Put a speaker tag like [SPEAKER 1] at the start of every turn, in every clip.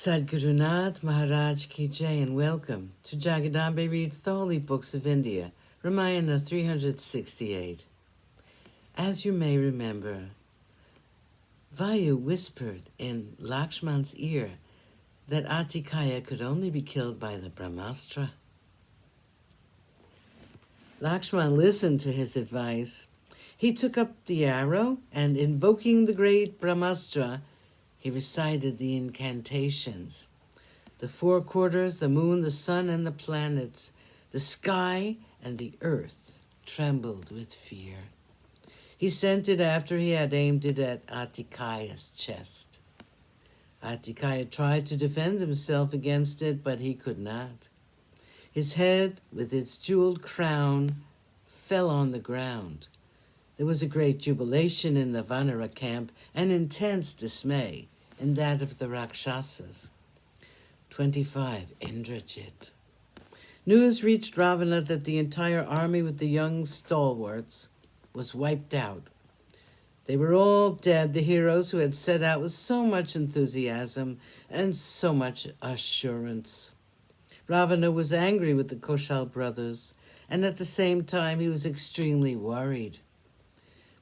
[SPEAKER 1] Sadhgurunath Maharaj Ki Jai, and welcome to Jagadambe Reads the Holy Books of India, Ramayana368. As you may remember, Vayu whispered in Lakshman's ear that Atikaya could only be killed by the Brahmastra. Lakshman listened to his advice. He took up the arrow and, invoking the great Brahmastra, he recited the incantations. The four quarters, the moon, the sun, and the planets, the sky and the earth trembled with fear. He sent it after he had aimed it at Atikaya's chest. Atikaya tried to defend himself against it, but he could not. His head, with its jeweled crown, fell on the ground. There was a great jubilation in the Vanara camp and intense dismay in that of the Rakshasas. 25. Indrajit. News reached Ravana that the entire army with the young stalwarts was wiped out. They were all dead, the heroes who had set out with so much enthusiasm and so much assurance. Ravana was angry with the Koshal brothers, and at the same time he was extremely worried.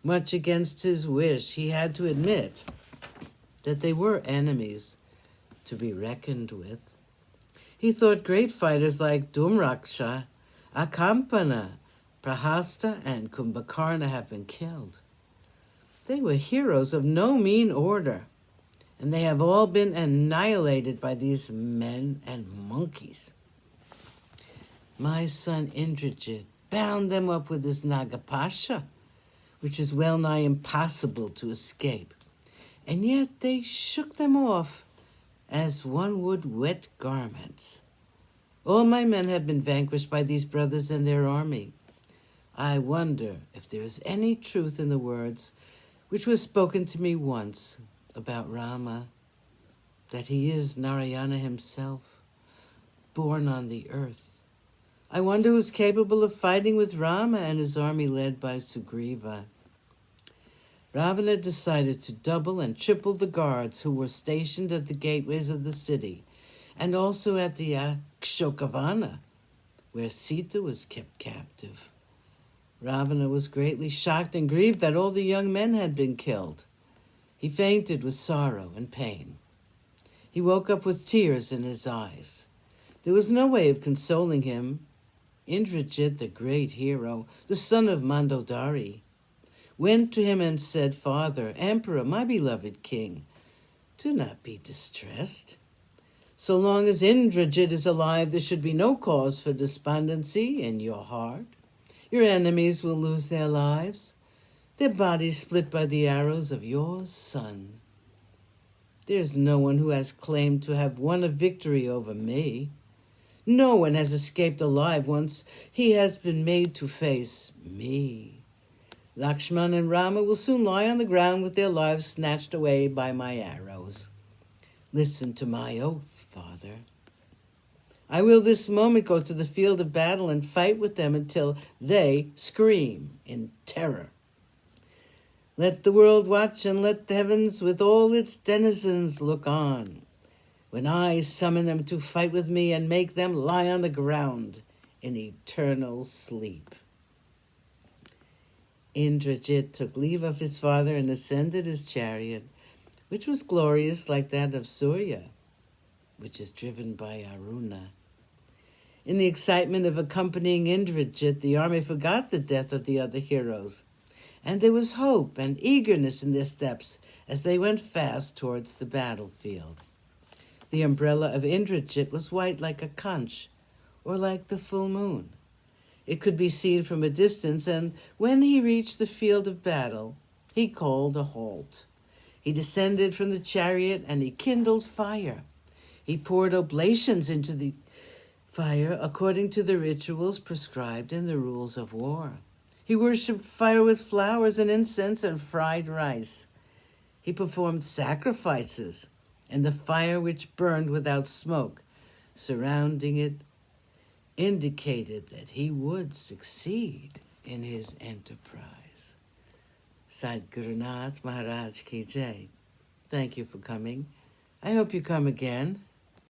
[SPEAKER 1] Much against his wish, he had to admit that they were enemies to be reckoned with. He thought great fighters like Dhumraksha, Akampana, Prahasta, and Kumbhakarna have been killed. They were heroes of no mean order, and they have all been annihilated by these men and monkeys. My son Indrajit bound them up with his Nagapasha, which is well nigh impossible to escape, and yet they shook them off as one would wet garments. All my men have been vanquished by these brothers and their army. I wonder if there is any truth in the words which was spoken to me once about Rama, that he is Narayana himself, born on the earth. I wonder who's capable of fighting with Rama and his army led by Sugriva. Ravana decided to double and triple the guards who were stationed at the gateways of the city, and also at the Akshokavana, where Sita was kept captive. Ravana was greatly shocked and grieved that all the young men had been killed. He fainted with sorrow and pain. He woke up with tears in his eyes. There was no way of consoling him. Indrajit, the great hero, the son of Mandodari, went to him and said, "Father, Emperor, my beloved king, do not be distressed. So long as Indrajit is alive, there should be no cause for despondency in your heart. Your enemies will lose their lives, their bodies split by the arrows of your son. There's no one who has claimed to have won a victory over me. No one has escaped alive once he has been made to face me. Lakshman and Rama will soon lie on the ground with their lives snatched away by my arrows. Listen to my oath, Father. I will this moment go to the field of battle and fight with them until they scream in terror. Let the world watch and let the heavens with all its denizens look on, when I summon them to fight with me and make them lie on the ground in eternal sleep." Indrajit took leave of his father and ascended his chariot, which was glorious like that of Surya, which is driven by Aruna. In the excitement of accompanying Indrajit, the army forgot the death of the other heroes, and there was hope and eagerness in their steps as they went fast towards the battlefield. The umbrella of Indrajit was white like a conch, or like the full moon. It could be seen from a distance, and when he reached the field of battle, he called a halt. He descended from the chariot and he kindled fire. He poured oblations into the fire according to the rituals prescribed in the rules of war. He worshipped fire with flowers and incense and fried rice. He performed sacrifices, and the fire which burned without smoke surrounding it indicated that he would succeed in his enterprise. Sadhgurunath Maharaj Ki Jai. Thank you for coming. I hope you come again.